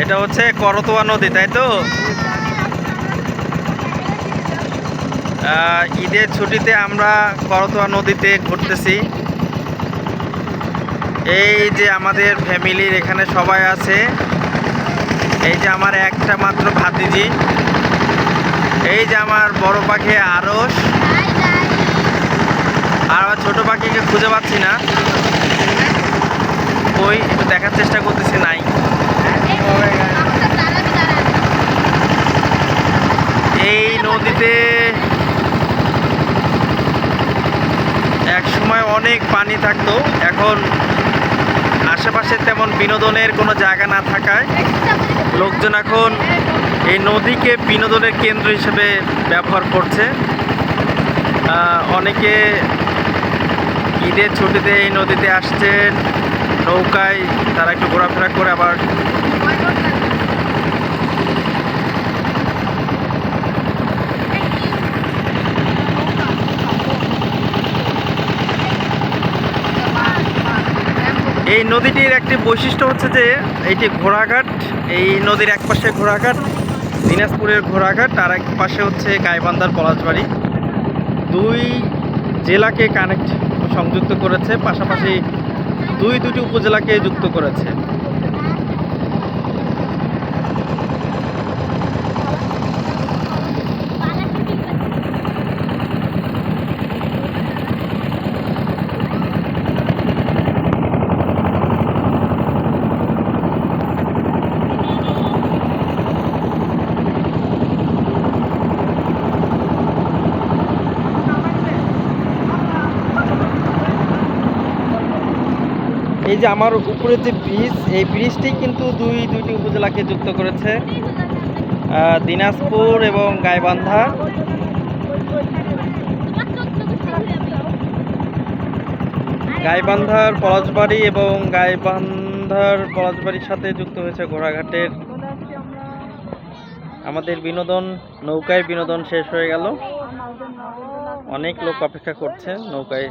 এটা হচ্ছে করতোয়া নদী, তাই তো? ঈদের ছুটিতে আমরা করতোয়া নদীতে ঘুরতেছি। এই যে আমাদের ফ্যামিলির এখানে সবাই আছে। এই যে আমার একটা মাত্র ভাতিজি, এই যে আমার বড় পাখি আরস, আর আমার ছোট পাখিকে খুঁজে পাচ্ছি না। ওই একটু দেখার চেষ্টা করতেছি, নাই। এই নদীতে এক সময় অনেক পানি থাকতো, এখন আশেপাশে তেমন বিনোদনের কোনো জায়গা না থাকায় লোকজন এখন এই নদীকে বিনোদনের কেন্দ্র হিসেবে ব্যবহার করছে। অনেকে ঈদের ছুটিতে এই নদীতে আসছেন, নৌকায় তারা একটু ঘোরাফেরা করে আবার এই নদীটির একটি বৈশিষ্ট্য হচ্ছে যে এইটি ঘোড়াঘাট। এই নদীর এক পাশে ঘোড়াঘাট, দিনাজপুরের ঘোড়াঘাট, আর এক পাশে হচ্ছে গাইবান্ধার পলাশবাড়ি। দুই জেলাকে সংযুক্ত করেছে, পাশাপাশি দুটি উপজেলাকে যুক্ত করেছে। এই যে আমার উপরে যে ব্রিজ, এই ব্রিজটি কিন্তু দুইটি উপজেলাকে যুক্ত করেছে, দিনাজপুর এবং গাইবান্ধা। গাইবান্ধার পলাশবাড়ি এবং গাইবান্ধার পলাশবাড়ির সাথে যুক্ত হয়েছে ঘোড়াঘাটের। আমাদের বিনোদন, নৌকায় বিনোদন শেষ হয়ে গেল। অনেক লোক অপেক্ষা করছে নৌকায়।